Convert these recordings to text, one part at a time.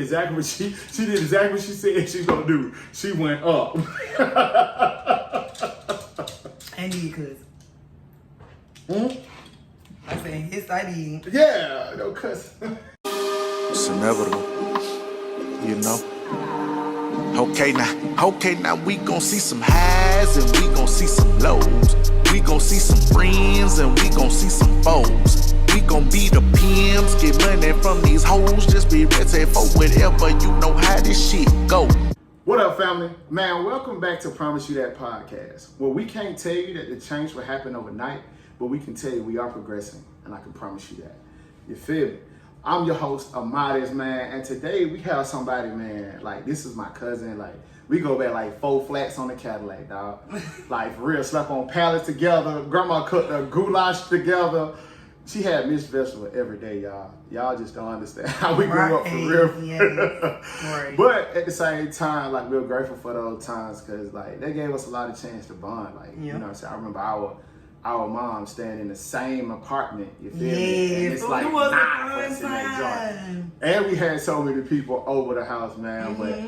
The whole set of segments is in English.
Exactly what she did exactly what she said she's gonna do. She went up. And you could. I said, yes, I did. Yeah, no cuss. It's inevitable, you know. Okay now we gon' see some highs and we gon' see some lows. We gon' see some friends and we gon' see some foes. We gon' be the pimps, get money from these hoes. Just be ready for whatever, you know how this shit go. What up, family? Man, welcome back to Promise You That podcast. Well, we can't tell you that the change will happen overnight, but we can tell you we are progressing, and I can promise you that. You feel me? I'm your host, Amadis, man, and today we have somebody, man, like, this is my cousin, like, we go back like 4 flats on the Cadillac, dog. Like, for real, slept on pallets together, grandma cooked a goulash together. She had Miss Vegetable every day, y'all. Y'all just don't understand how we grew up for real. Yes. Right. But at the same time, like, we're grateful for those times because, like, they gave us a lot of chance to bond. Like, you know what I'm saying? I remember our mom staying in the same apartment, you feel me? And it's like, it was 9 of us in that joint. And we had so many people over the house, man. But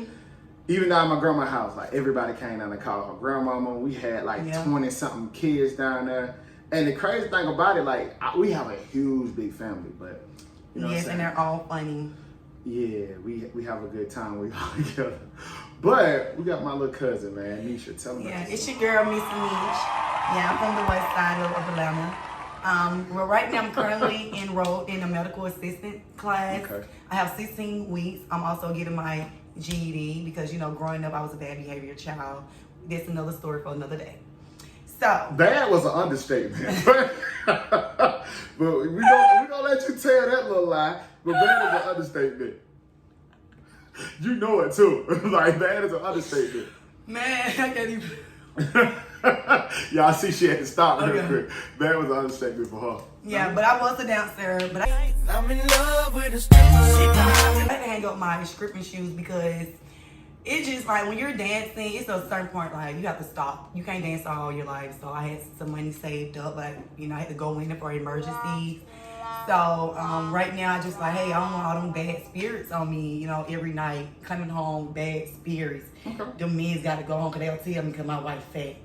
even down at my grandma's house, like, everybody came down to call her grandmama. We had like 20-something kids down there. And the crazy thing about it, like, we have a huge, big family, but you know what I'm saying? And they're all funny. Yeah, we have a good time. We all together. But we got my little cousin, man, Nisha. Tell me. Yeah, it's your girl, Miss Nisha. Yeah, I'm from the west side of Atlanta. Well, right now I'm currently enrolled in a medical assistant class. Okay. I have 16 weeks. I'm also getting my GED because, you know, growing up I was a bad behavior child. That's another story for another day. So bad was an understatement. But we gonna let you tell that little lie. But bad is an understatement. You know it too. Like, bad is an understatement. Man, I can't even. Y'all see she had to stop real quick. Bad was an understatement for her. Yeah, but I was a dancer. But I'm in love with a stripper. I had to hang up my stripping shoes because it's just like when you're dancing, it's a certain point like you have to stop. You can't dance all your life. So I had some money saved up, but you know I had to go in for emergencies. So right now I just like, hey, I don't want all them bad spirits on me, you know, every night coming home, bad spirits. Okay. Them men's got to go home because they'll tell me because my wife fat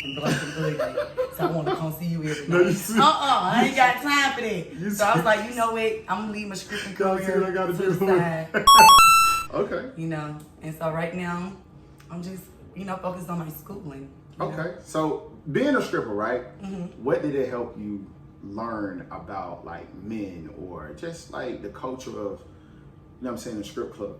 and black and ugly. So I want to come see you every night. I ain't got time for that. So I was like, you know what, I'm going to leave my scripting career to the side. Okay. You know, and so right now I'm just, you know, focused on my schooling. Okay. So being a stripper, right? What did it help you learn about, like, men or just like the culture of, you know what I'm saying, the strip club?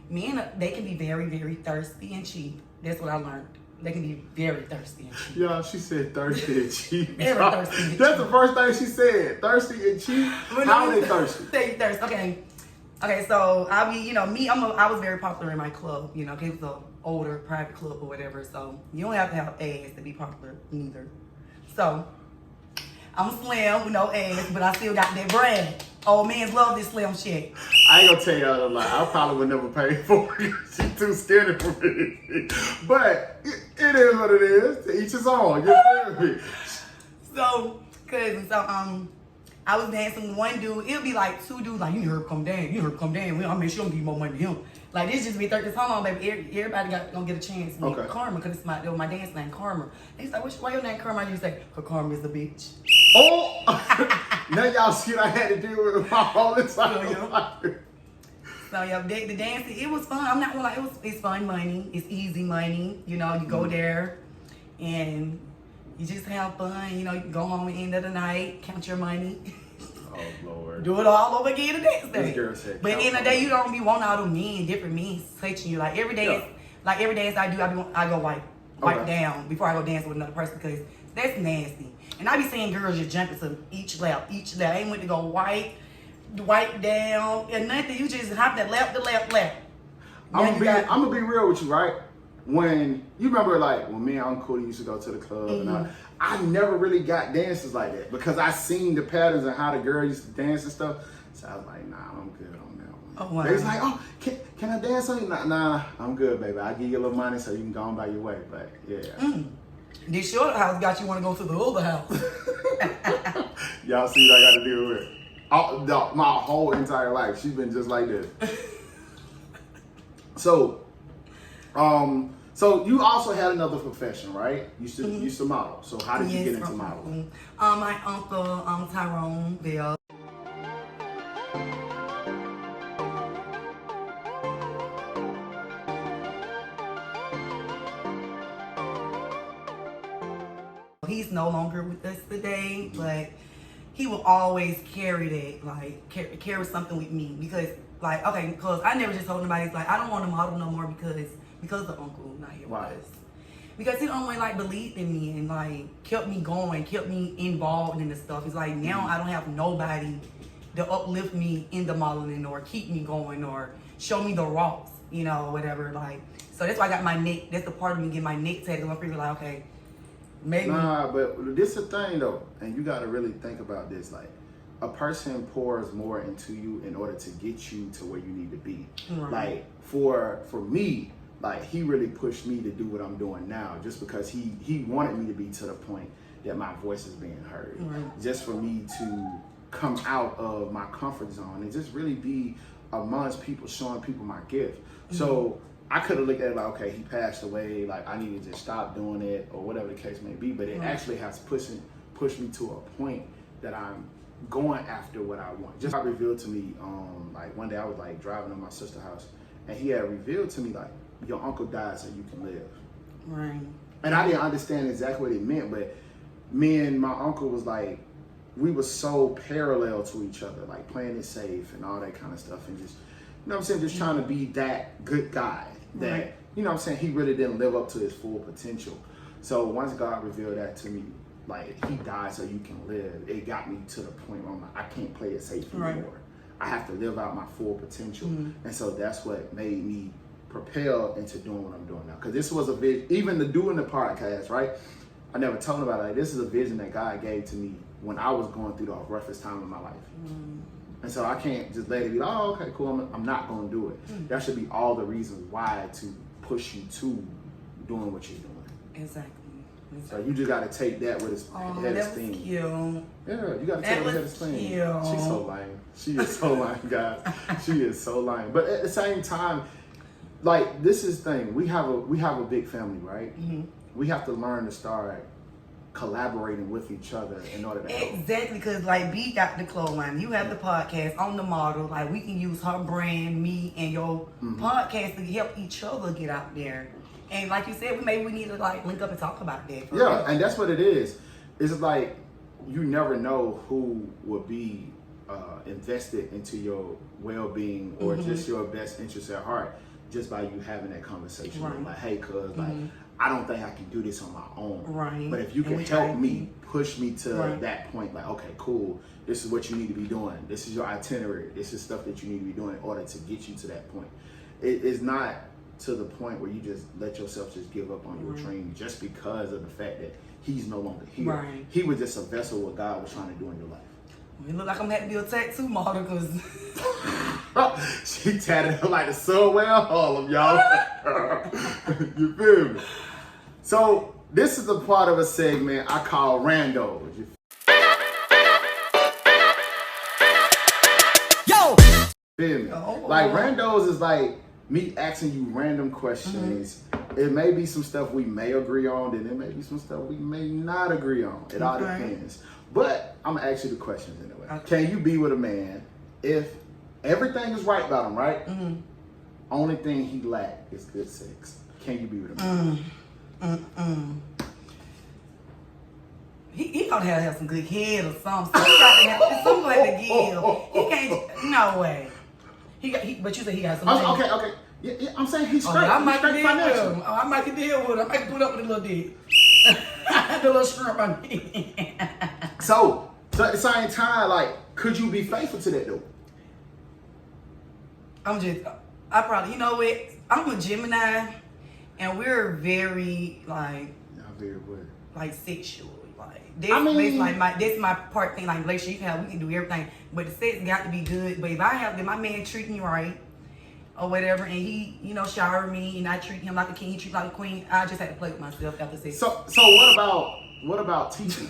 Men, they can be very, very thirsty and cheap. That's what I learned. They can be very thirsty and cheap. Yeah, she said thirsty and cheap. Very thirsty and cheap. That's the first thing she said. Thirsty and cheap. How are they thirsty? They thirsty. Okay, so I mean, you know, I was very popular in my club, you know, because it was an older private club or whatever. So you don't have to have ass to be popular neither. So I'm slim with no ass, but I still got that brand. Old men love this slim shit. I ain't gonna tell y'all a lie. I probably would never pay for it. She's too skinny for me. But it is what it is. To each his own. You feel me? So, I was dancing with one dude. It'll be like 2 dudes like, you heard come down. I'll make sure I'm gonna give you more money than him. Like, this just be 30. Hold on, baby. Everybody gonna get a chance to meet Karma, because that was my dance name, Karma. They say, why your name Karma? I used to say, her Karma is a bitch. Oh! Now y'all see what I had to deal with all the time. So yeah, the dancing, it was fun. I'm not gonna lie, it's fun money. It's easy money. You know, you go there and you just have fun. You know, you can go home at the end of the night, count your money. Oh, Lord. Do it all over again the next day. This girl said, but at the end of the day, you don't be wanting all them different men touching you. Like every day, every dance I do, I go wipe down before I go dance with another person because that's nasty. And I be seeing girls just jumping to each lap. I ain't went to go wipe down, and nothing. You just hop that lap to lap. I'm gonna be real with you, right? When you remember, like, when me and Uncle used to go to the club, and I never really got dances like that because I seen the patterns and how the girl used to dance and stuff. So I was like, nah, I'm good on that one. Oh, wow. They was like, oh, can I dance on you? Nah, I'm good, baby. I'll give you a little money so you can go on by your way. But yeah. This short house got you want to go to the other house. Y'all see what I got to deal with. My whole entire life, she's been just like this. So you also had another profession, right? You used to model. So how did you get into modeling? My uncle, Tyrone Bell. He's no longer with us today, but he will always carry that, like carry something with me because I never just told anybody, like, I don't want to model no more because of Uncle not here with us. Because he don't really like believed in me and like kept me going, kept me involved in the stuff. It's like now I don't have nobody to uplift me in the modeling or keep me going or show me the ropes, whatever. Like, so that's why I got my neck. That's the part of me getting my neck tattooed. I'm pretty like, okay, maybe. Nah, but this is the thing though, and you got to really think about this. Like, a person pours more into you in order to get you to where you need to be. Right. Like for me, like he really pushed me to do what I'm doing now, just because he wanted me to be to the point that my voice is being heard. Right. Just for me to come out of my comfort zone and just really be amongst people, showing people my gift. Mm-hmm. So I could have looked at it like, okay, he passed away, like I need to just stop doing it or whatever the case may be. But it actually has pushed me to a point that I'm going after what I want. Just got revealed to me, like one day I was like driving to my sister's house and he had revealed to me like, your uncle died so you can live. Right. And I didn't understand exactly what it meant, but me and my uncle was like, we were so parallel to each other, like playing it safe and all that kind of stuff and just, just trying to be that good guy that, he really didn't live up to his full potential. So once God revealed that to me, like he died so you can live, it got me to the point where I'm like, I can't play it safe anymore. Right. I have to live out my full potential. And so that's what made me propel into doing what I'm doing now. Because this was a vision, even doing the podcast, right? I never told about it. Like, this is a vision that God gave to me when I was going through the roughest time of my life. And so I can't just let it be, oh, okay, cool, I'm not going to do it. That should be all the reasons why to push you to doing what you're doing. Exactly. So you just got to take that with his head of steam. Cute. Yeah, you got to take it with head of steam. She's so lame. She is so lame, guys. She is so lame. But at the same time, like, this is the thing. We have a big family, right? Mm-hmm. We have to learn to start collaborating with each other in order to help. Exactly, because like B got the clothesline, you have the podcast on the model. Like, we can use her brand, me, and your podcast to help each other get out there. And like you said, we need to like link up and talk about that. Yeah, and that's what it is. It's like you never know who will be invested into your well-being or just your best interest at heart just by you having that conversation. Right. Like, hey, cuz, like, I don't think I can do this on my own. Right. But if you can help me, push me to that point, like, okay, cool, this is what you need to be doing. This is your itinerary. This is stuff that you need to be doing in order to get you to that point. It is not to the point where you just let yourself just give up on your dream just because of the fact that he's no longer here. Right. He was just a vessel what God was trying to do in your life. It look like I'm having to be a tattoo model because she tatted her like the Subway of Harlem, y'all. You feel me? So this is the part of a segment I call randos. Yo! Feel me? Like, randos is like me asking you random questions. It may be some stuff we may agree on, then there may be some stuff we may not agree on. It all depends. But I'm gonna ask you the questions anyway. Okay. Can you be with a man if everything is right about him, right? Only thing he lack is good sex. Can you be with a man? He gotta have some good head or something. So he gotta have something like to give. He can't. No way. But you said he got some. Okay. Yeah, I'm saying he's straight. I might deal with him. I might deal with him. I might put up with a little dick. The little shrimp on me. So at the same time, like, could you be faithful to that though? I probably, you know what? I'm a Gemini, and we're very like. Not very what? Like sexual. That's my part thing. Like, relationship, we can do everything, but the sex got to be good. But if my man treat me right or whatever, and he, shower me, and I treat him like a king, he treat me like a queen, I just had to play with myself after sex. So what about teaching?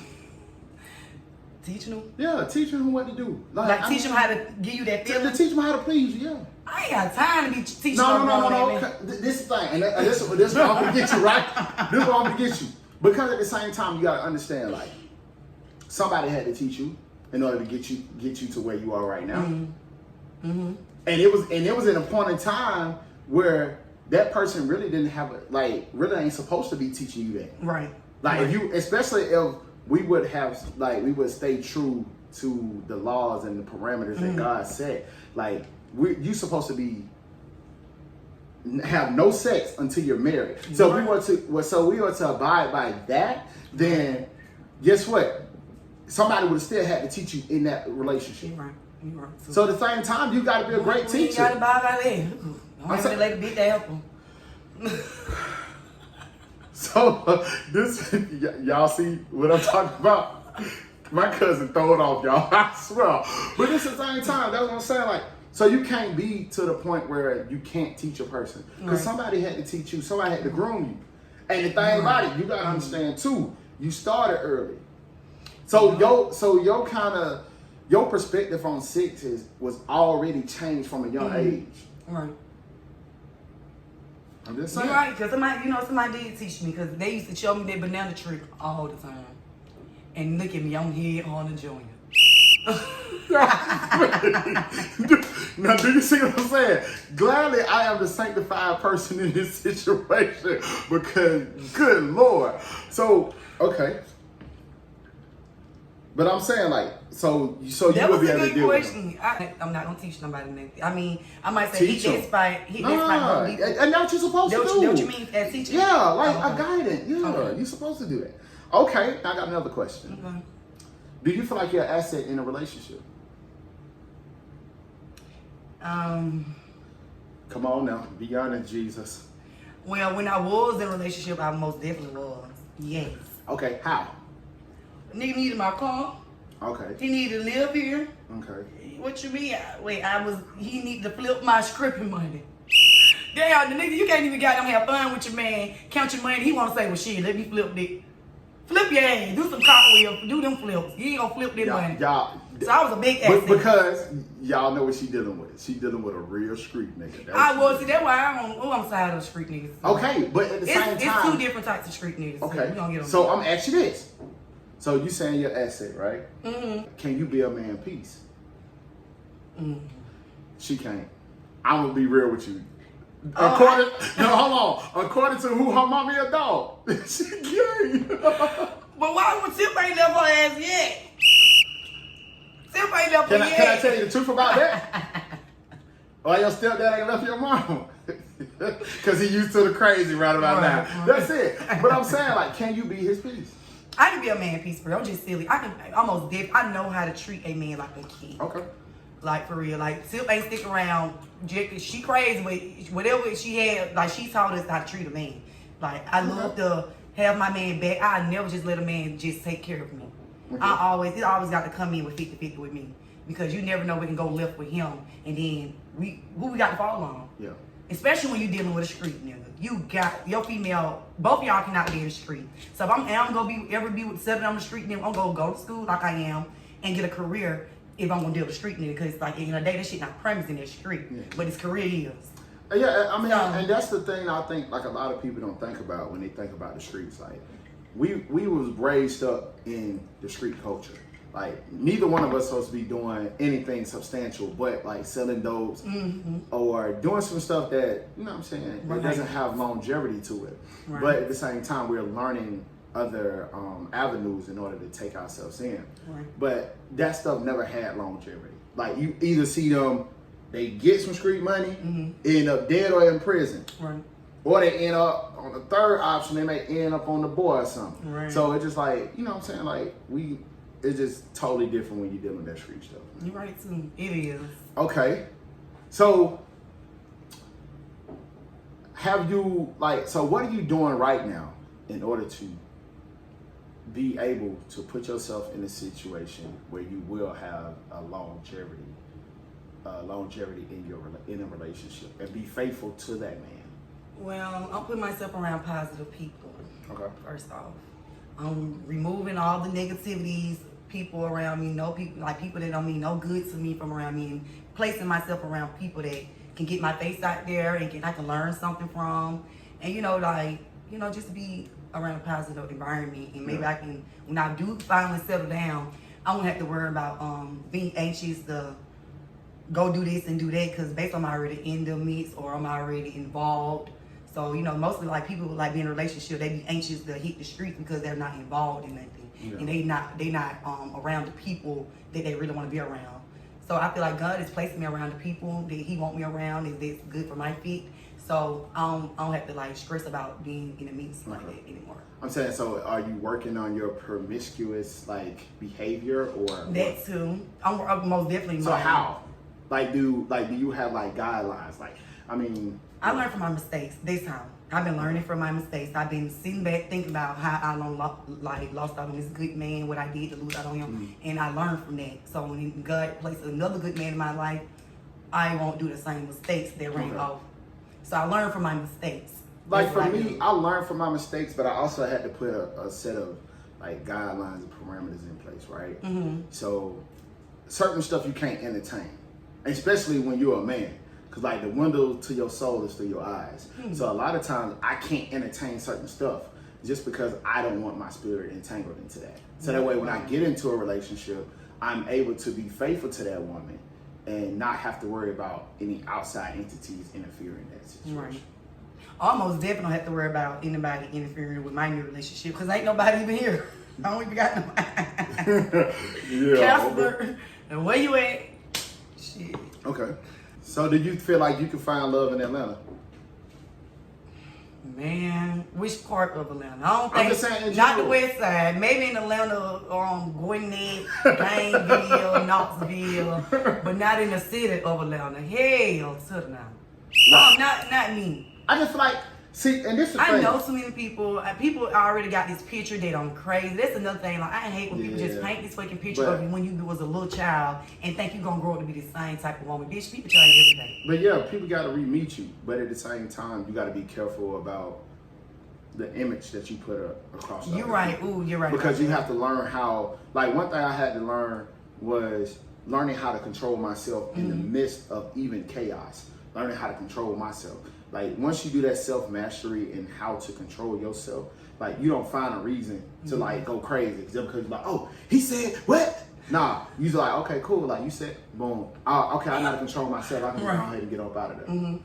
Teaching them? Yeah, teaching them what to do. Like teach them how to give you that feeling? To teach them how to please you, yeah. I ain't got time to be teaching No. This is the thing, and this is what I'm gonna get you, right? This is what I'm gonna get you. Because at the same time, you gotta understand, like, somebody had to teach you in order to get you to where you are right now. Mm-hmm. Mm-hmm. And it was in a point in time where that person really didn't have really ain't supposed to be teaching you that. Right. Like right. if you, especially if we would stay true to the laws and the parameters that God set. Like you supposed to have no sex until you're married. So we were to abide by that. Then guess what? Somebody would have still had to teach you in that relationship. You're right. So at the same time, you got to be a great teacher. You got to abide by that. Don't have to let it beat the apple. So this, y'all see what I'm talking about? My cousin throw it off, y'all. I swear. But it's the same time. That's what I'm saying. Like, so you can't be to the point where you can't teach a person because somebody had to teach you. Somebody had to groom you. And the thing about it, you gotta understand too. You started early. So your perspective on sex was already changed from a young age. Right. I'm just saying. You're right, because somebody did teach me, because they used to show me that banana trick all the time. And look at me, I'm here on the joint. Now, do you see what I'm saying? Gladly, I am the sanctified person in this situation because, good Lord. So, okay. But I'm saying, like, so you would be able to deal with them. I'm not gonna teach nobody nothing. I mean, I might say Teach them. and that's what you're supposed to do. Know what you mean as teaching? Yeah, like a guidance. Yeah, you're supposed to do that. Okay, I got another question. Okay. Do you feel like you're an asset in a relationship? Come on now, be honest, Jesus. Well, when I was in a relationship, I most definitely was. Yes. Okay, how? Nigga needed my car. Okay. He needed to live here. Okay. What you mean? He needed to flip my scripting money. Damn, the nigga, you can't even goddamn have fun with your man, count your money. He want to say, well, shit, let me flip it. Flip your ass. Do some cartwheels. Do them flips. You ain't gonna flip that money. So I was a big ass. Because y'all know what she dealing with. She dealing with a real street nigga. That's why I'm on side of the street niggas. So. Okay, but at the same time. It's two different types of street niggas. Okay. So I'm asking you this. So you saying you're asset, right? Mm-hmm. Can you be a man piece? Mm-hmm. She can't. I'm gonna be real with you. Hold on. According to who her mommy a dog, she can't. But why would Tip ain't left her ass yet? Tip ain't left her yet. Can I tell you the truth about that? Why your stepdad ain't left your mom? Because he used to the crazy right about now. Right. That's it. But I'm saying, like, can you be his piece? I can be a man piece, bro. I'm just silly. I know how to treat a man like a kid. Okay. Like, for real. Like, Tip ain't stick around. She crazy, but whatever she had, like, she taught us how to treat a man. Like, I love to have my man back. I never just let a man just take care of me. It always got to come in with 50-50 with me. Because you never know we can go left with him. And then, who we got to fall on? Yeah. Especially when you're dealing with a street nigga. You got your female, both of y'all cannot be in the street. So if I'm gonna be with seven on the street nigga, I'm gonna go to school like I am and get a career if I'm gonna deal with a street nigga. Because like in a day, that shit not premise in that street. Yeah. But his career is. Yeah, I mean, and that's the thing I think like a lot of people don't think about when they think about the streets. Like we was raised up in the street culture. Like neither one of us supposed to be doing anything substantial, but like selling dopes or doing some stuff that, you know what I'm saying, it doesn't have longevity to it. Right. But at the same time, we're learning other avenues in order to take ourselves in. Right. But that stuff never had longevity. Like you either see them, they get some street money, end up dead or in prison. Right. Or they end up on the third option, they may end up on the board or something. Right. So it's just like, you know what I'm saying, like it's just totally different when you're dealing with that street stuff. You're right too. It is. Okay. So what are you doing right now in order to be able to put yourself in a situation where you will have a longevity in a relationship and be faithful to that man? Well, I'm putting myself around positive people. Okay. First off. I'm removing all the negativities people around me, know people like people that don't mean no good to me from around me, and placing myself around people that can get my face out there and I can learn something from, and just be around a positive environment, and maybe I can, when I do finally settle down, I won't have to worry about being anxious to go do this and do that, because basically I'm already in the mix or I'm already involved. So, mostly like people like being in a relationship, they be anxious to hit the streets because they're not involved in nothing. Yeah. And they not around the people that they really want to be around. So I feel like God is placing me around the people that He want me around, and that's good for my feet. So I don't have to like stress about being in a mix like that anymore. I'm saying, so are you working on your promiscuous like behavior or that too? I'm most definitely. So how? Like do you have like guidelines? Like, I mean, I learned from my mistakes this time. I've been learning from my mistakes. I've been sitting back thinking about how I lost out on this good man, what I did to lose out on him, and I learned from that. So when God placed another good man in my life, I won't do the same mistakes that ran off. So I learned from my mistakes. Like for me, I learned from my mistakes, but I also had to put a set of like guidelines and parameters in place, right? Mm-hmm. So certain stuff you can't entertain, especially when you're a man. Cause like the window to your soul is through your eyes. So a lot of times I can't entertain certain stuff just because I don't want my spirit entangled into that. So that way when I get into a relationship, I'm able to be faithful to that woman and not have to worry about any outside entities interfering in that situation. Right. Almost definitely have to worry about anybody interfering with my new relationship, because ain't nobody even here. I don't even got nobody. Counselor, and where you at? Shit. Okay. So do you feel like you can find love in Atlanta? Man, which part of Atlanta? I don't think, I'm just saying not the west side. Maybe in Atlanta, Gwinnett, Gainesville, Knoxville, but not in the city of Atlanta. Hell to the no. No, not me. I just feel like, see, and this is the thing. I know so many people. People already got this picture they don't crazy. That's another thing. Like, I hate when people just paint this fucking picture of you when you was a little child and think you're gonna grow up to be the same type of woman. Bitch, people change every day. But yeah, people gotta re-meet you. But at the same time, you gotta be careful about the image that you put across. You're right. People. Ooh, you're right. Because you have to learn how. Like one thing I had to learn was learning how to control myself in the midst of even chaos. Learning how to control myself. Like once you do that self-mastery and how to control yourself, like you don't find a reason to like go crazy just because you're like, oh, he said what? Nah, you're like, okay, cool. Like you said, boom. Okay, I know how to control myself. I can go ahead and get up out of there. And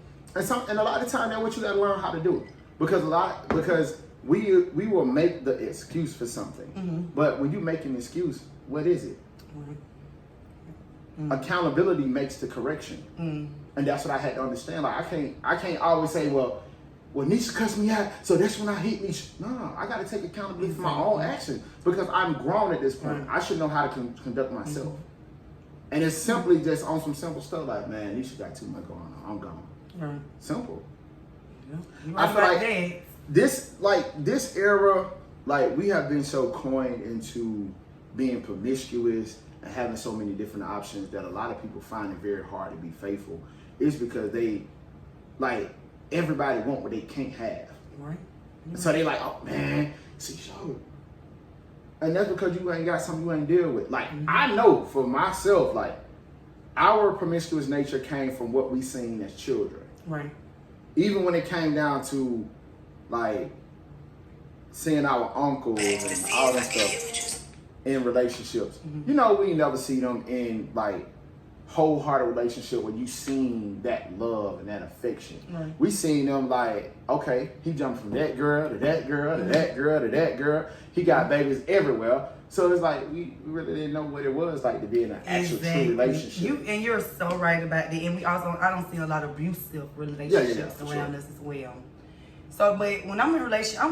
a lot of time that's what you gotta learn how to do. Because we will make the excuse for something. But when you make an excuse, what is it? Accountability makes the correction. And that's what I had to understand. Like I can't always say, well, Nisha cussed me out, so that's when I hit Nisha. No, I got to take accountability for my own actions because I'm grown at this point. I should know how to conduct myself. And it's simply just on some simple stuff like, man, Nisha got too much going on. I'm gone. Simple. Yeah. I feel like this era, like we have been so coined into being promiscuous and having so many different options that a lot of people find it very hard to be faithful. It's because they, like, everybody want what they can't have. Right. So they like, oh man, see, show. And that's because you ain't got something you ain't deal with. Like, I know for myself, like, our promiscuous nature came from what we seen as children. Right. Even when it came down to, like, seeing our uncles and all that stuff in relationships. You know, we never see them in, like, wholehearted relationship where you seen that love and that affection. Right. We seen them like, okay, he jumped from that girl to that girl to that girl to that girl. He got babies everywhere. So it's like we really didn't know what it was like to be in an actual true relationship. You're so right about that. And I don't see a lot of abusive relationships around us as well. So, but when I'm in a relationship, I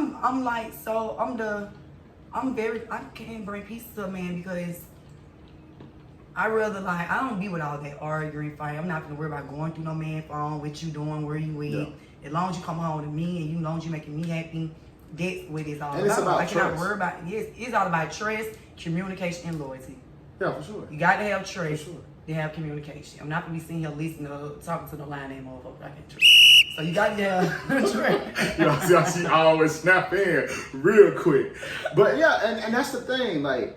can't bring peace to a man because I rather I don't be with all that arguing, fight. I'm not gonna worry about going through no man phone, what you doing, where you with. Yeah. As long as you come home to me and as long as you making me happy, that's what it's all about. It's about trust. Cannot worry about it's all about trust, communication, and loyalty. Yeah, for sure. You gotta have trust to have communication. I'm not gonna be sitting here listening to talking to the line name motherfucker. I can't trust. So you gotta have trust. You know, see how she always snap in real quick. But yeah, and that's the thing, like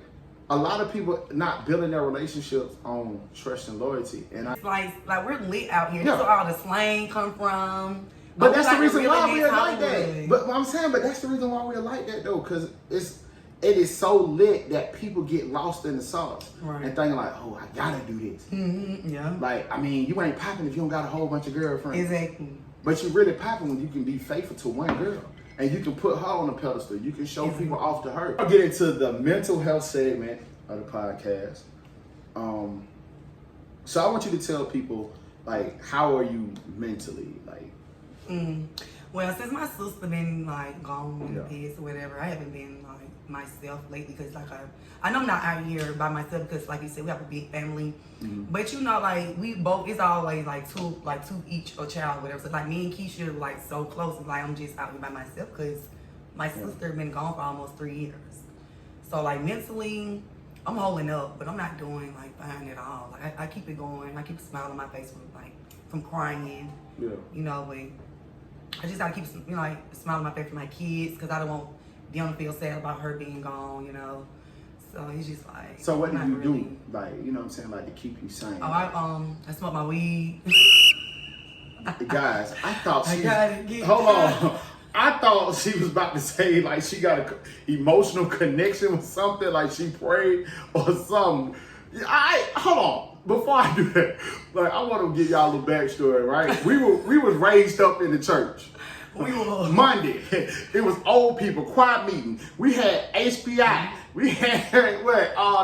a lot of people not building their relationships on trust and loyalty. And It's like we're lit out here. Yeah. That's where all the slang come from. but We that's the like reason really why mix we're like Hollywood. that. But I'm saying, but that's the reason why we're like that though, because it is so lit that people get lost in the sauce Right. and thinking like, oh, I gotta do this. Yeah. Like, I mean, you ain't popping if you don't got a whole bunch of girlfriends. Exactly. But you really popping when you can be faithful to one girl. And you can put her on a pedestal. You can show people off to her. I'll get into the mental health segment of the podcast. So I want you to tell people, like, how are you mentally? Like, Well, since my sister been like gone in the Yeah. past or whatever, I haven't been like myself lately because like I know I'm not out here by myself because like you said we have a big family, but you know like we both it's always like two each a child whatever. So like me and Keisha are like so close. It's like I'm just out here by myself because my sister been gone for almost 3 years. So like mentally, I'm holding up, but I'm not doing like fine at all. Like I keep it going. I keep a smile on my face from crying. yeah. You know, but I just gotta keep, you know, like a smile on my face for my kids because I don't want them to feel sad about her being gone, you know. So it's just like. So what do not you really- do? Like, you know what I'm saying? Like, to keep you sane. Oh, I smoke my weed. Guys, I thought I she gotta get hold on. I thought she was about to say like she got a emotional connection with something, like she prayed or something. Hold on. Before I do that, like I want to give y'all a little backstory, right? We was raised up in the church. We were Monday, it was old people choir meeting. We had HBI. We had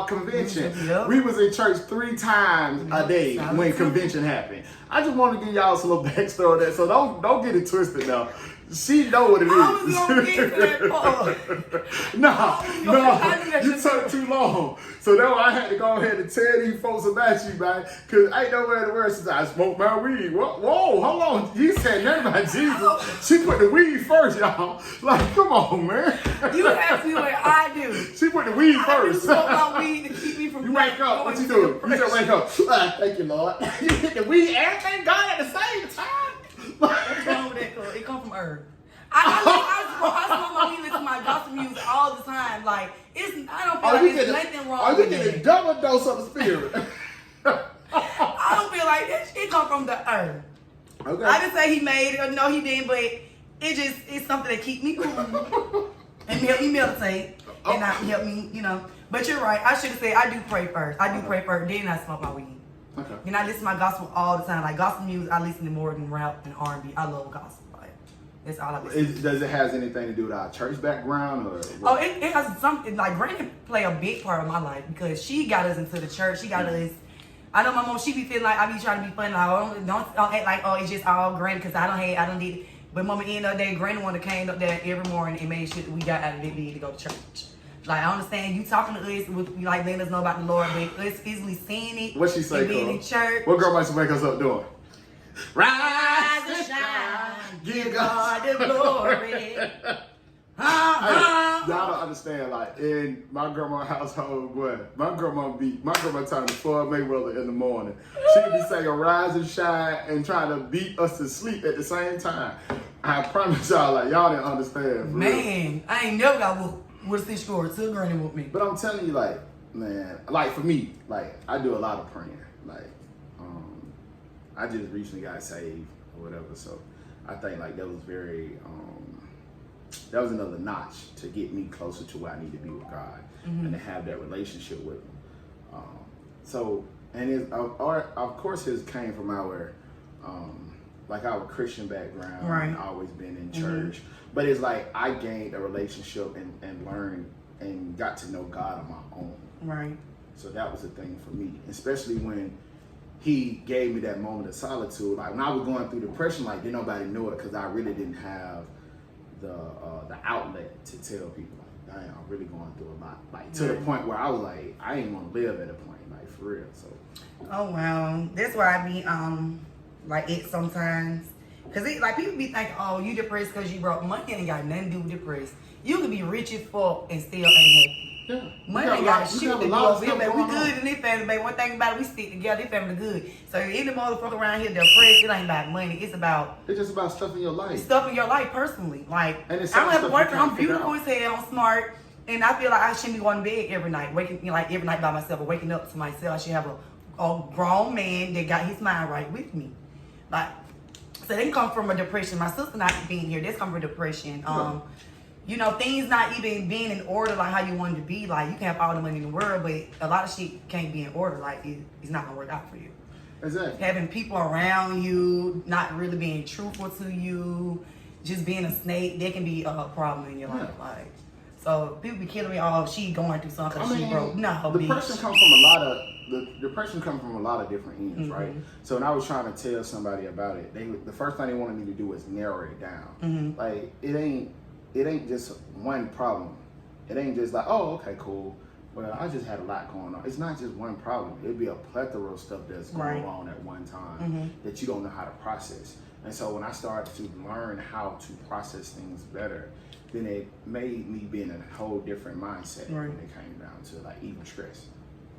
convention. Yep. We was in church 3 times a day Solid when temple. convention happened. I just want to give y'all some little backstory of that, so don't get it twisted now. She know what it is. I was gonna get to that part. No, you took too long. So that's why I had to go ahead and tell these folks about you, man. Cause ain't nowhere in the world since I smoked my weed. Whoa, hold on. You said nothing about Jesus. She put the weed first, y'all. Like, come on, man. You asked me what I do. She put the weed I first. smoke my weed to keep me from. You wake up, what you do? You just wake up. Thank you, Lord. You hit the weed and thank God at the same time. What's wrong with that? Cause it come from herb. I smoke my weed to my gospel music all the time. Like I don't feel like there's nothing wrong you with get a it. double dose of the spirit. I don't feel like that shit come from the herb. Okay. I didn't say he made it or no he didn't, but it's something that keep me cool and help me meditate and not help me, you know. But you're right. I should have said I do pray first. I do pray first, then I smoke my weed. Okay. And I listen to my gospel all the time. Like gospel music, I listen to more than rap and R&B. I love gospel. Like that's all I listen to. Does it have anything to do with our church background or? Oh, it has something like Granny play a big part of my life because she got us into the church. She got us. I know my mom. She be feeling like I be trying to be funny. Like don't act like it's just all Granny because I don't did it. But mama, end of the day, Granny one that came up there every morning and made sure that we got out of the bed to go to church. Like I understand you talking to us with like letting us know about the Lord, but us physically seeing it. What she say, and being Cole? in church. What girl might wake us up doing? Rise and shine, give God the glory. Y'all don't understand, like in my grandma's household, boy, my grandma turned to Floyd Mayweather in the morning. She could be saying rise and shine and trying to beat us to sleep at the same time. I promise y'all, like y'all didn't understand. For real. Man, I ain't never got whooped with a 6 score to Granny with me. But I'm telling you, like, man, like for me, like I do a lot of praying. Like, I just recently got saved or whatever, so I think like that was very, that was another notch to get me closer to where I need to be with God and to have that relationship with Him. So, and it, of course, His came from our, like our Christian background, Right. and always been in church. But it's like I gained a relationship and learned and got to know God on my own. Right. So that was the thing for me, especially when He gave me that moment of solitude. Like when I was going through depression, like didn't nobody know it because I really didn't have the outlet to tell people. Like, dang, I'm really going through a lot. Like to the point where I was like, I ain't want to live at a point, like for real. So. Oh wow, that's why I be like it sometimes. Cause like people be thinking, oh, you depressed because you broke. Money ain't got nothing to do with depressed. You can be rich as fuck and still ain't happy. Yeah. Money ain't got shit to do with it. Stuff We going good on. in this family, baby. One thing about it, we stick together. This family good. So any motherfucker around here depressed, it ain't about money. It's about It's just about stuff in your life. stuff in your life personally. Like And it's I don't have a stuff you boyfriend. I'm can't figure beautiful out. as hell. I'm smart. And I feel like I shouldn't be going to bed every night, every night by myself or waking up to myself. I should have a grown man that got his mind right with me. Like, so they come from a depression. My sister not being here, that's come from depression. You know, things not even being in order like how you want it to be. Like, you can have all the money in the world, but a lot of shit can't be in order. Like, it's not gonna work out for you. Exactly. Having people around you, not really being truthful to you, just being a snake, that can be a problem in your life. Like, so people be killing me. Oh, she going through something. She broke. No, depression comes from a lot of different ends, right? So when I was trying to tell somebody about it, the first thing they wanted me to do was narrow it down. Like, it ain't just one problem. It ain't just like, oh, okay, cool. Well, I just had a lot going on. It's not just one problem. It'd be a plethora of stuff that's going on at one time that you don't know how to process. And so when I started to learn how to process things better, then it made me be in a whole different mindset when it came down to like even stress.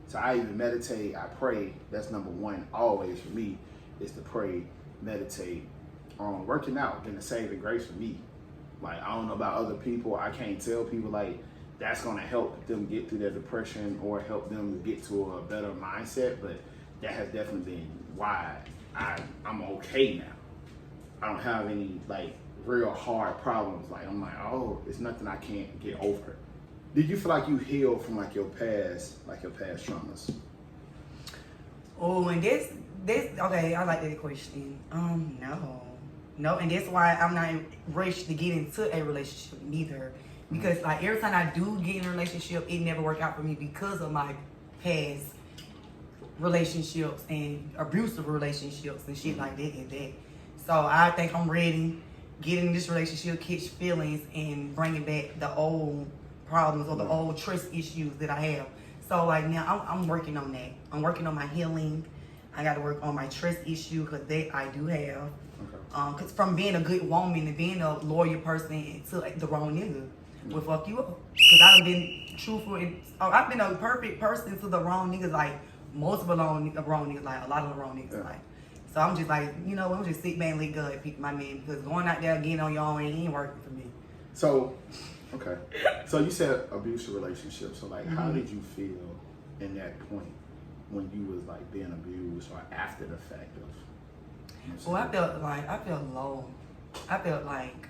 So I even meditate, I pray. That's number one always for me, is to pray, meditate, working out, been a saving grace for me. Like, I don't know about other people. I can't tell people like that's gonna help them get through their depression or help them get to a better mindset, but that has definitely been why I'm okay now. I don't have any like real hard problems. Like, I'm like, oh, it's nothing I can't get over. Did you feel like you healed from like your past traumas? Oh, and this okay, I like that question. No, and that's why I'm not rushed to get into a relationship neither. Because like every time I do get in a relationship, it never worked out for me because of my past relationships and abusive relationships and shit like that. So I think I'm ready, get in this relationship, catch feelings, and bringing back the old problems or the old trust issues that I have. So like now I'm working on that. I'm working on my healing. I got to work on my trust issue because that I do have. Because from being a good woman and being a loyal person to like the wrong nigga will fuck you up. Because I've been truthful and I've been a perfect person to the wrong niggas, like most of the wrong niggas, like a lot of the wrong niggas, like. So I'm just like, you know, I'm just sit back and let God pick my man, because going out there getting on your own ain't working for me. So, okay. So you said abusive relationship. So like, how did you feel in that point when you was like being abused or after the fact of? Well, I felt low. I felt like,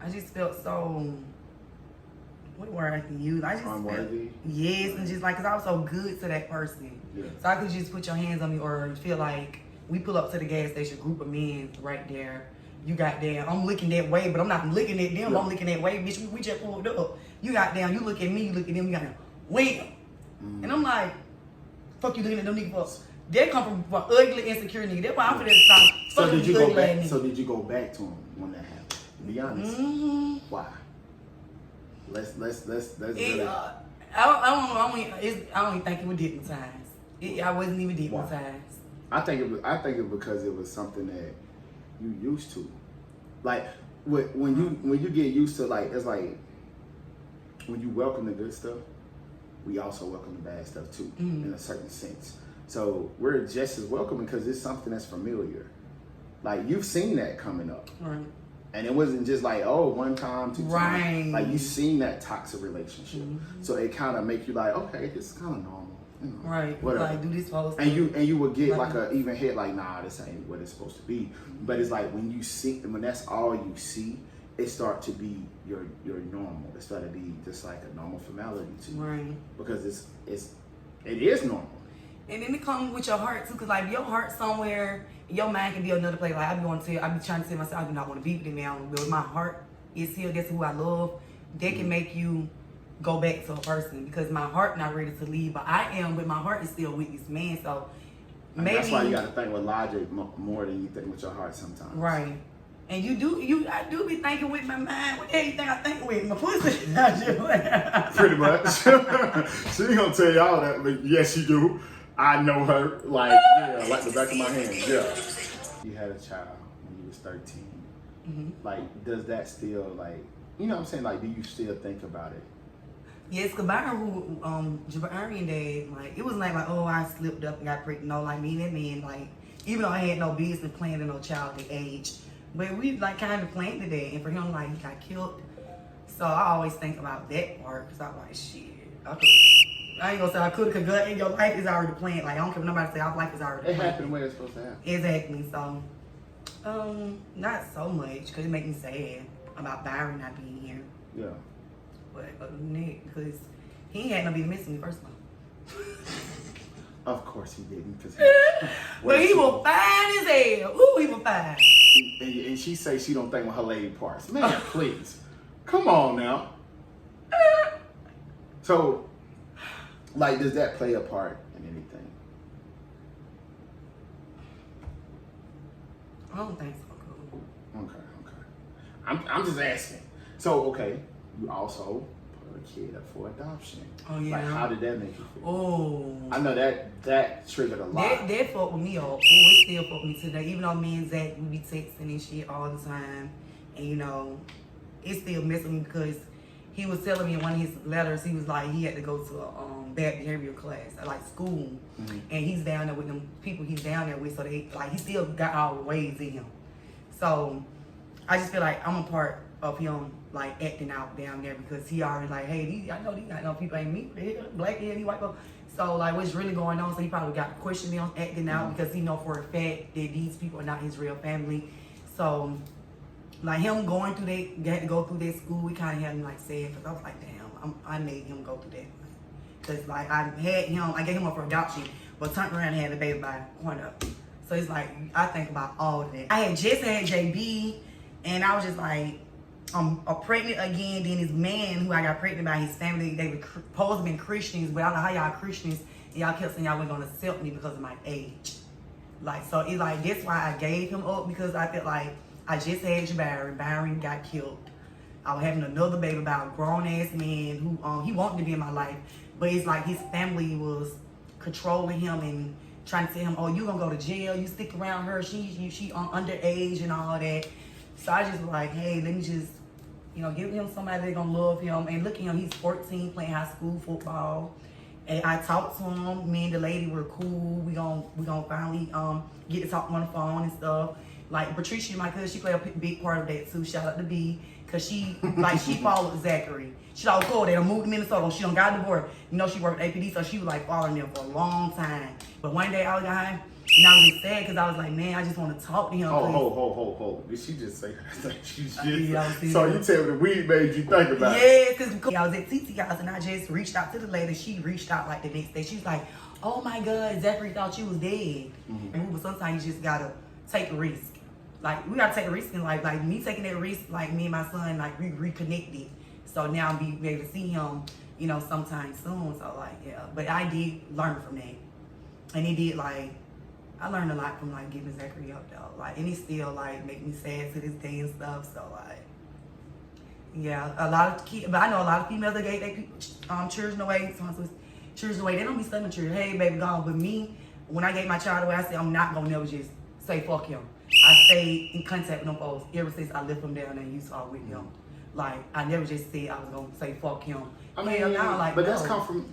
I just felt so, what word I can use? I just unworthy? Yes, and just like, because I was so good to that person. Yeah. So I could just put your hands on me or feel like we pull up to the gas station, group of men right there. You got down. I'm looking that way, but I'm not looking at them. Yeah. I'm looking that way, bitch. We just pulled up. You got down. You look at me. You look at them. You got down. Wait. And I'm like, fuck you looking at them niggas. They come from ugly, insecure niggas. That's why I'm finna stop. So did you go back? So did you go back to him when that happened? Be honest. Why? Let's really. I don't even think it was dignified. I wasn't even dignified. I think it because it was something that you used to. Like when you get used to, like, it's like when you welcome the good stuff, we also welcome the bad stuff too, in a certain sense. So we're just as welcoming because it's something that's familiar. Like, you've seen that coming up. Right. And it wasn't just like, oh, one time, two times. Like, you've seen that toxic relationship. So it kind of make you like, okay, this is kind of normal. You know, right. Whatever. Like, do this whole and you would get like a even head, like, nah, this ain't what it's supposed to be. But it's like when you see, when that's all you see, it start to be your normal. It start to be just like a normal formality to you. Right. Because it is normal. And then it comes with your heart too, because like your heart somewhere, your mind can be another place. Like I be trying to tell myself I do not want to be with them now. But my heart is here, that's who I love. That can make you go back to a person, because my heart not ready to leave, but I am, but my heart is still with this man. So maybe that's why you got to think with logic more than you think with your heart sometimes. Right. And I do be thinking with my mind. What the hell you think I think with? My pussy. Pretty much. She ain't gonna tell y'all that, but yes, you do. I know her, like, yeah, like the back of my hand, yeah. You had a child when you was 13. Like, does that still, like, you know what I'm saying? Like, do you still think about it? Yes, because Jabarian dad, like, it was like, oh, I slipped up and got pregnant. No, like, me and that man, like, even though I had no business planning no child at age, but we, like, kind of planned that. And for him, like, he got killed So I always think about that part because I'm like, shit. I ain't gonna say I could have, because your life is already planned. Like, I don't care what nobody say, our life is already It planned. happened the way it's supposed to happen. Exactly. So, not so much because it makes me sad about Byron not being here. Yeah. But other than that, because he ain't had no be missing me first of all. Of course he didn't, because But he will fine as hell. Ooh, he will fine. And she say she don't think with her lady parts. Man, please. Come on now. So, like, does that play a part in anything? I don't think so. Cool. Okay. I'm just asking. So, okay, you also put a kid up for adoption. Oh, yeah. Like, how did that make you feel? Oh. I know that triggered a lot. That fucked with me up. Oh, it still fucked with me today. Even though me and Zach, we be texting and shit all the time. And, you know, it still messed with me because he was telling me in one of his letters, he was like, he had to go to a bad behavior class, like school. Mm-hmm. And he's down there with them people he's down there with, so they, like, he still got all the ways in him. So, I just feel like I'm a part of him, like, acting out down there because he already like, hey, I know these got no people ain't me, black hair, these white people. So, like, what's really going on? So he probably got questioned him acting out because he know for a fact that these people are not his real family. So, like, him going through that, had to go through that school, it kind of had me, like, sad because I was like, damn, I made him go through that. Because, like, I gave him up for adoption, but turned around and had a baby by point up. So it's like, I think about all of that. I had just had JB, and I was just like, I'm pregnant again. Then this man who I got pregnant by, his family, they were supposed to be Christians, but I don't know how y'all Christians, and y'all kept saying y'all weren't gonna accept me because of my age. Like, so it's like, that's why I gave him up, because I felt like I just had Byron got killed. I was having another baby by a grown ass man who he wanted to be in my life, but it's like his family was controlling him and trying to tell him, oh, you gonna go to jail, you stick around her, she underage and all that. So I just was like, hey, let me just, give him somebody that's gonna love him. And look at him, he's 14, playing high school football. And I talked to him, me and the lady were cool. We gonna finally get to talk on the phone and stuff. Like Patricia, my cousin, she played a big part of that too. Shout out to B, cause she followed Zachary. She like, cool, they done moved to Minnesota. She done got divorced. She worked at APD, so she was like following them for a long time. But one day I was behind, and I was just sad because I was like, man, I just want to talk to him. Ho. Did she just say that? She just yeah, so you tell me the weed made you think about it? Yeah, because I was at TT house and I just reached out to the lady. She reached out like the next day. She was like, oh my God, Zachary thought you was dead. Mm-hmm. And sometimes you just gotta take a risk. Like, we gotta take a risk in life. Like, me taking that risk, like, me and my son, like, we reconnected. So now I'll be able to see him, sometime soon. So, like, yeah. But I did learn from that. And it did, like, I learned a lot from, like, giving Zachary up, though. Like, and it still, like, make me sad to this day and stuff. So, like, yeah. A lot of kids, but I know a lot of females that gave their children away. Children away. They don't be studying children. Hey, baby, gone. But me, when I gave my child away, I said, I'm not gonna never just say, fuck him. I stayed in contact with them folks ever since I left them down there and you saw with him. Like, I never just said I was gonna say fuck him. I mean, now, like, but no.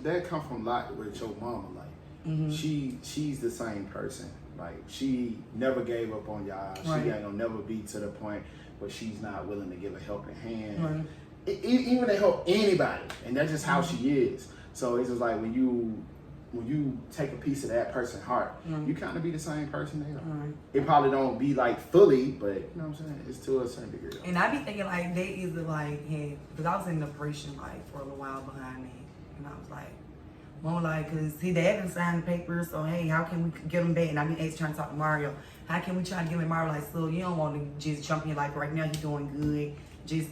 that come from a lot with your mama. Like, she's the same person. Like, she never gave up on y'all. Right. She ain't gonna never be to the point where she's not willing to give a helping hand. Right. Even to help anybody, and that's just how she is. So it's just like when you take a piece of that person's heart, you kind of be the same person they are. It probably don't be like fully, but you know what I'm saying? It's to a certain degree. And I be thinking like that is like, hey, because I was in depression like for a little while behind me, and I was like, well, like, cause his dad didn't sign the papers, so hey, how can we get him back? And I've been trying to talk to Mario. How can we try to get him Mario? Like, so you don't want to just jump in like right now he's doing good. Just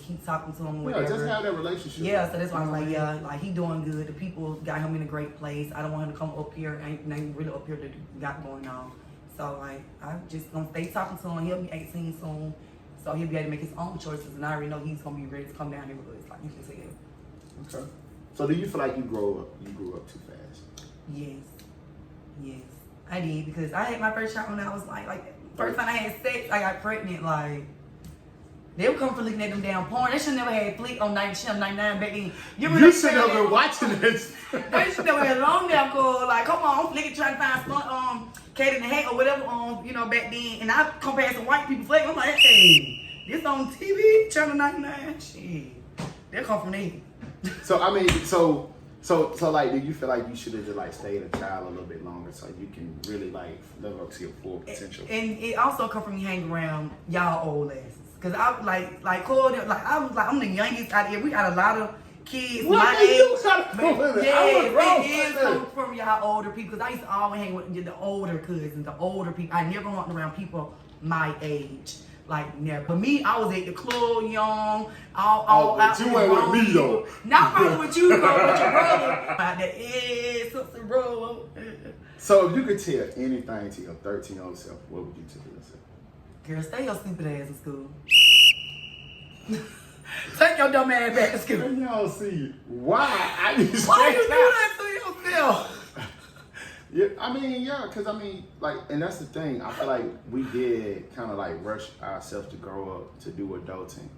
keep talking to him. Whatever. Yeah, just have that relationship. Yeah, so that's why I was like, yeah, like he doing good. The people got him in a great place. I don't want him to come up here. Ain't really up here that got going on. So like, I just gonna stay talking to him. He'll be 18 soon, so he'll be able to make his own choices. And I already know he's gonna be ready to come down here with us. Like you can see it. Okay. So do you feel like you grew up too fast? Yes, I did, because I had my first child when I was like first time I had sex, I got pregnant. Like, they were coming for looking at them damn porn. They should never had Fleet on 99 back then. You should have been watching this. They should never had long damn call. Like, come on, Flick trying to find some Kate in the Hat or whatever back then. And I compare some white people flick. I'm like, hey, this on TV, Channel 99, shit. That come from me. So I mean, so like, do you feel like you should have just like stayed a child a little bit longer so you can really like live up to your full potential? And it also come from me hanging around y'all old asses. Cause I like Cole, like I'm the youngest out here. We got a lot of kids my age. It is coming from y'all older people. Cause I used to always hang with the older cousins, the older people. I never hung around people my age. Like never. But me, I was at the club young. All out you went with me though. Not probably with you, though, with your brother. About the sister, bro. So if you could tell anything to your 13-year-old self, what would you tell yourself? Girl, stay your stupid ass in school. Take your dumb ass back to school. Can y'all see why I need to Why you do that to yourself? Yeah, I mean, yeah, because I mean, like, and that's the thing. I feel like we did kind of like rush ourselves to grow up to do adulting.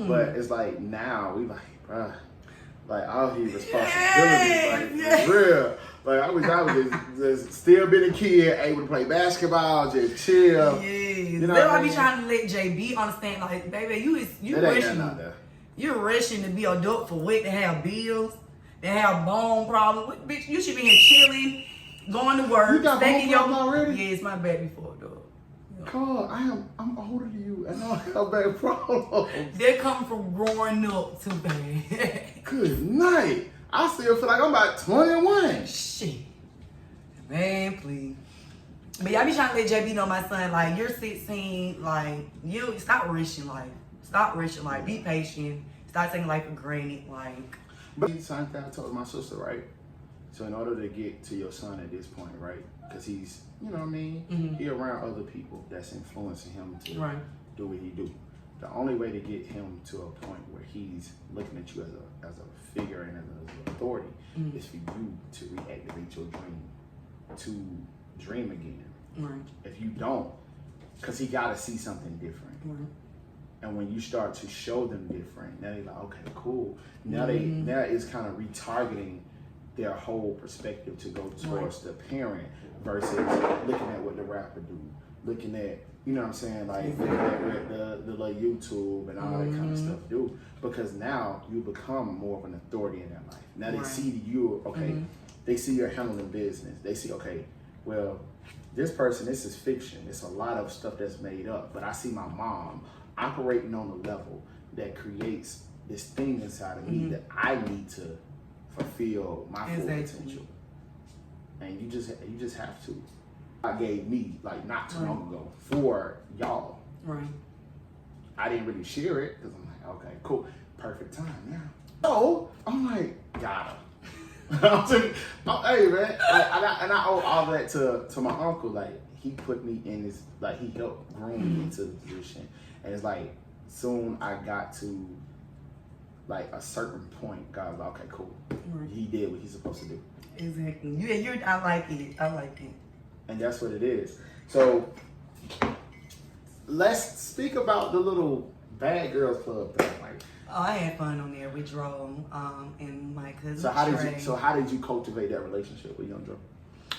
But it's like now we like, bruh, like all these responsibilities, like for real. Like I was just still being a kid, able to play basketball, just chill. You know That's why I I be mean? trying to let JB understand, like, baby, you It ain't nothing out rushing. there. You're rushing to be adult for what? To have bills, to have bone problems. What, bitch, you should be here chilling, going to work, You got taking bone problems already? Yeah, it's my baby before, dog. God, I'm older than you, and I have bad problems. They're coming from growing up too bad. Good night. I still feel like I'm about 21. Shit. Man, please. But y'all be trying to let JB know, my son, like, you're 16, like, you stop rushing life. Stop rushing life. Be patient. Stop taking life for granted, like. But same thing I told my sister, right? So in order to get to your son at this point, right? Because he's, you know what I mean? He around other people that's influencing him to do what he do. The only way to get him to a point where he's looking at you as a figure and as an authority is for you to reactivate your dream, to dream again. Right. If you don't, because he got to see something different. Right. And when you start to show them different, now they're like, okay, cool. Now now it's kind of retargeting their whole perspective to go towards the parent versus looking at what the rapper do, looking at, you know what I'm saying, like looking at what the little YouTube and all that kind of stuff do. Because now you become more of an authority in their life. Now they see you, okay, they see you're handling business. They see, okay, well, this person, this is fiction. It's a lot of stuff that's made up. But I see my mom operating on a level that creates this thing inside of me that I need to fulfill my full potential. And you just have to. God gave me, like, not too long ago for y'all. Right. I didn't really share it because I'm like, okay, cool, perfect time now. So I'm like, got him. Hey man, I owe all that to my uncle. Like, he put me in this, like, he helped groom me into the position. And it's like, soon I got to like a certain point, God was like, okay, cool. He did what he's supposed to do. Exactly. I like it. I like it. And that's what it is. So let's speak about the little Bad Girls Club thing. Like, oh, I had fun on there with Dro and my cousin. So how did you cultivate that relationship with young Dro?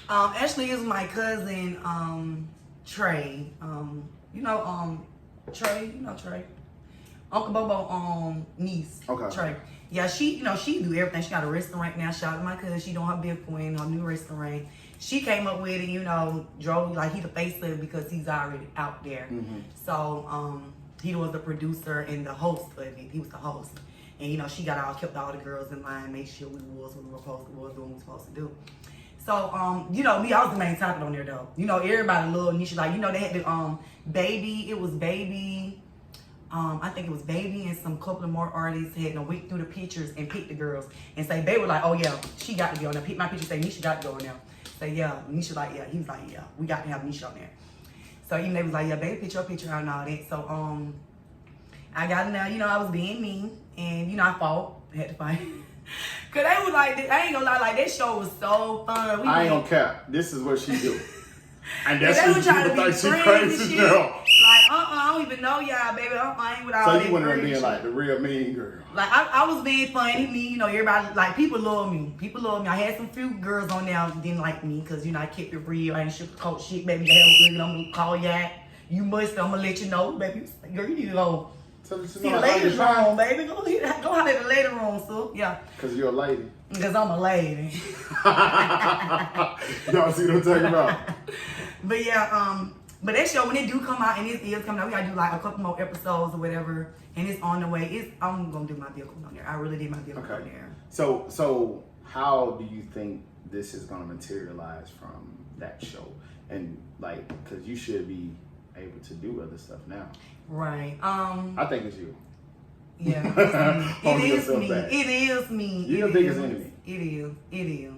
Actually, it was my cousin Trey. Trey. You know Trey. Uncle Bobo niece. Okay. Trey. Yeah, she do everything. She got a restaurant now. Shout out to my cousin. She doing her big queen, her new restaurant. She came up with it, Dro, like, he the face of it because he's already out there. So he was the producer and the host of it. He was the host. And she kept all the girls in line, made sure we was what we were supposed to, doing what we were supposed to do. So me, I was the main topic on there though. Everybody loved Nisha. Like, they had the Baby, it was Baby. I think it was Baby and some couple of more artists had to wait through the pictures and pick the girls and say, Baby was like, oh yeah, she got to be on there. Pick my picture, say Nisha got to go on there. Say, yeah, Nisha like, yeah. He was like, yeah, we got to have Nisha on there. So even they was like, yeah, Baby, put your picture out and all that. So I got in there, I was being mean and I fought, had to fight. Cause they was like, I ain't gonna lie, like, that show was so fun. I ain't gonna cap. This is what she do. And that's they what was trying to people be think she friends and crazy shit. now. Like, I don't even know y'all, baby. I ain't with all So that you went around crazy being shit. like the real mean girl. Like, I was being funny, me, everybody, like, people love me. People love me. I had some few girls on there that didn't like me because, I kept it real. I ain't sugarcoat shit, baby. The hell good, I'm gonna call you out. You must, I'm gonna let you know, baby. Girl, you need to go See the ladies' room, baby. Go holler at the ladies' room, so yeah. Because you're a lady. Because I'm a lady. Y'all see what I'm talking about? But yeah, but that show, when it do come out and it is coming out, we gotta do like a couple more episodes or whatever, and it's on the way. I'm gonna do my vehicle on there. I really did my vehicle on there. So how do you think this is gonna materialize from that show? And like, cause you should be able to do other stuff now. Right. I think it's you. Yeah. Hold It is yourself me. back. It is me. You're your biggest enemy. It is.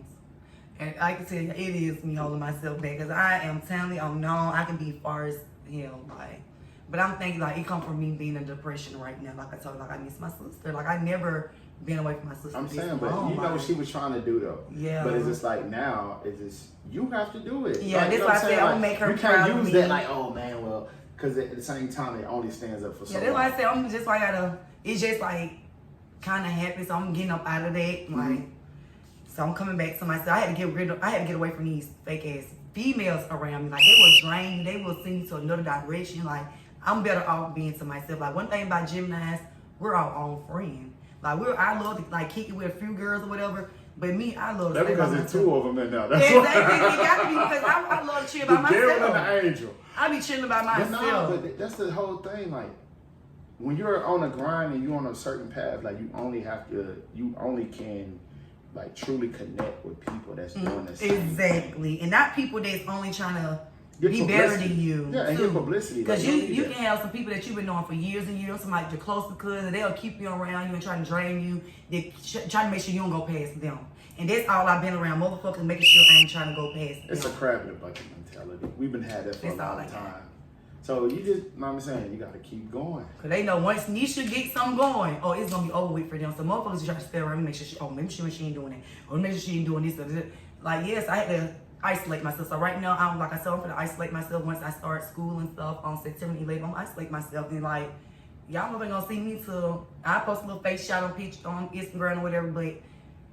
And I can tell you, it is me holding myself back. Because I am telling you, I'm known, I can be far as hell. Like, but I'm thinking, like, it come from me being in depression right now. Like I told you, like, I miss my sister. Like, I never been away from my sister. I'm saying, but you know what she was trying to do, though. Yeah. But it's just like now, it's just, you have to do it. Yeah, like, that's why I said I'm going to make her you proud can't of use me. that like, oh, man, well, because at the same time, it only stands up for so Yeah, that's why I said I'm just like it's just like kind of happy, so I'm getting up out of that. Like, so I'm coming back to myself. I had to get away from these fake ass females around me. Like, they will drain you, they will send you to another direction. Like, I'm better off being to myself. Like, one thing about Geminis, we're our own friend. Like, I love to like kick it with a few girls or whatever. But me, I love to that's stay by because there's myself. two of them in there. That's Exactly. It got to be because I love to chill by the devil and myself. the angel. I be chilling by But myself. no, but that's the whole thing. Like, when you're on a grind and you're on a certain path, like you only can like truly connect with people that's doing the same. Exactly. And not people that's only trying to Get be publicity. better than you. Yeah, and get publicity. Because Like, you can have some people that you've been knowing for years and years, some like your closest cousin, they'll keep you around you and try to drain you. They try to make sure you don't go past them. And that's all I've been around, motherfuckers making sure I ain't trying to go past them. It's a crab in a bucket mentality. We've been had that for That's a all long I got. time. So you just, know what I'm saying, you got to keep going. Because they know once Nisha gets something going, oh, it's going to be over with for them. So motherfuckers try to stay around and make sure maybe she ain't doing that. Or maybe she ain't doing this or that. Like, yes, I had to isolate myself. So right now, I'm going to isolate myself once I start school and stuff on September 11th. I'm going to isolate myself. And like, y'all never going to see me till I post a little face shot on Instagram or whatever, but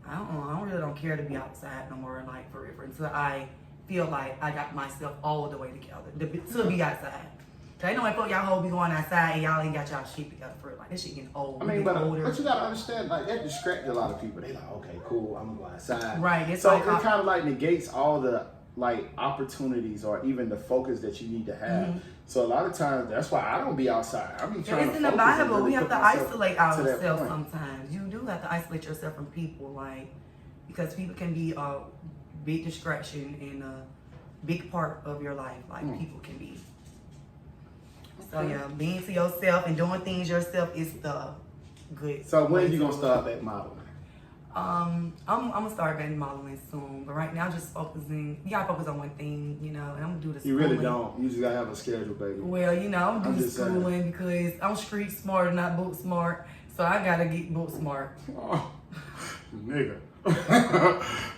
I don't care to be outside no more, like, forever, until I feel like I got myself all the way together to be outside. Cause I know if y'all whole be going outside and y'all ain't got y'all shit together for it. Like, this shit getting old. I mean, but you gotta understand, like, that distracts a lot of people. They like, okay, cool, I'm gonna go outside. Right. It's so like, it kind of like negates all the like opportunities or even the focus that you need to have. Mm-hmm. So a lot of times, that's why I don't be outside. I be trying it's to in the focus and Bible. really We have put to myself isolate to that ourselves point. sometimes. You do have to isolate yourself from people, like, because people can be a big distraction and a big part of your life. Like, people can be. So yeah, being to yourself and doing things yourself is the good. So when way you to gonna do it. start that modeling? I'm gonna start getting modeling soon, but right now just focusing. You gotta focus on one thing, you know. And I'm gonna do the You really schooling. don't. You just gotta have a schedule, baby. Well, you know, I'm doing just saying. schooling because I'm street smart and not book smart, so I gotta get book smart. Oh, nigga.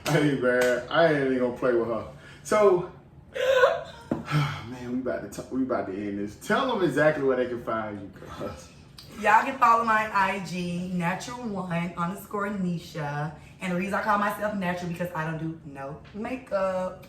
Hey man, I ain't even gonna play with her. So, man, we about to end this. Tell them exactly where they can find you, cuz. Y'all can follow my IG, natural1_Nisha. And the reason I call myself natural because I don't do no makeup.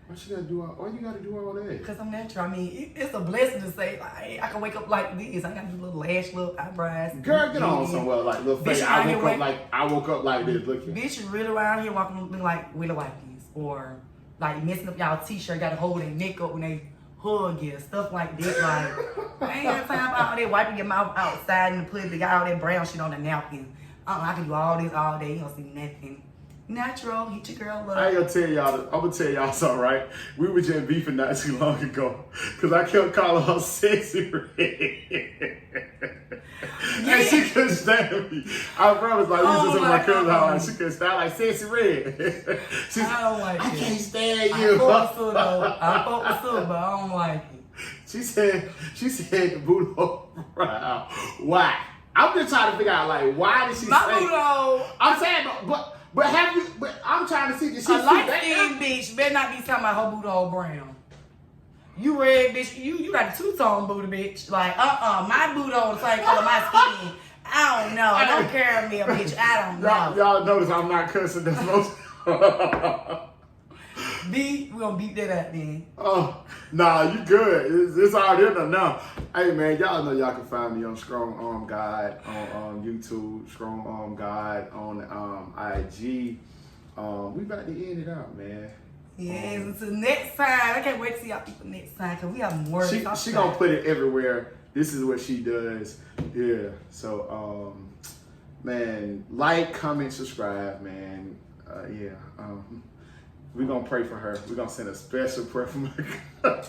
What you gotta do? All you gotta do all that? Because I'm natural. I mean, it's a blessing to say, like, I can wake up like this. I gotta do little lash, little eyebrows. Girl, get on somewhere like little face. Bitch, I woke up like this looking. Bitch really around here walking looking like Willie Watkins. Or like messing up y'all t-shirt, gotta hold their neck up when they hug you, stuff like that. Like, I ain't got time for all that wiping your mouth outside in the public, got all that brown shit on the napkin. I can do all this all day. You don't see nothing. Natural, hit your girl up. I ain't gonna tell y'all. I'm gonna tell y'all something, right? We were just beefing not too long ago because I kept calling her sexy red. And she couldn't stand me. I promise, like, we was just at my cousin's house. She couldn't stand like sexy red. She's, I don't like I it. can't stand I you. fuck with her though. I fuck with her, but I don't like it. She said the Budo brow. Why? I'm just trying to figure out, like, why did she My say? Budo. I'm saying, but have you? But I'm trying to see. Did she A see light that? skinned bitch better not be talking about her booty all brown. You red bitch, you got a two-tone booty bitch. Like, my booty on the same color my skin. I don't know. I don't care me, bitch. I don't know. Y'all notice I'm not cussing this most. B, we gonna beat that out then. Oh, nah, you good. It's already in there now. Hey, man, y'all know y'all can find me on Strong Arm God on YouTube, Strong Arm God on IG. We about to end it out, man. Yes, until next time. I can't wait to see y'all people next time because we have more. She gonna put it everywhere. This is what she does. Yeah. So, man, like, comment, subscribe, man. We're gonna pray for her. We're gonna send a special prayer for my God.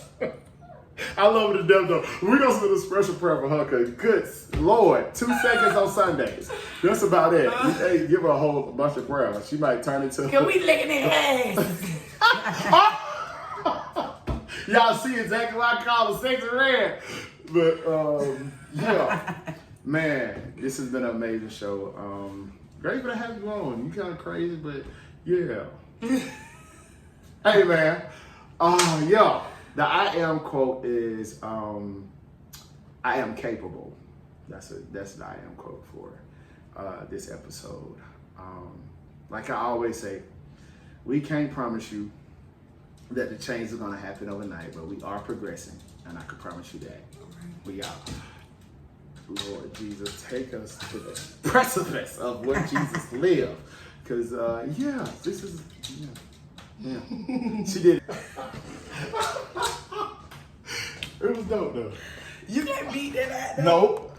I love her to death though. We're gonna send a special prayer for her because good Lord, 2 seconds on Sundays. That's about it. Hey, give her a whole bunch of prayers. She might turn into. Can we lick in their ass? Y'all see exactly what I call a sexy red. But yeah. Man, this has been an amazing show. Grateful to have you on. You kind of crazy, but yeah. Hey man. Yeah. The I am quote is I am capable. That's the I am quote for this episode. Like I always say, we can't promise you that the change is gonna happen overnight, but we are progressing, and I can promise you that. We are. Lord Jesus, take us to the precipice of where Jesus lived. Cause this is yeah. She did. It was dope though. You can't beat that out though. Nope.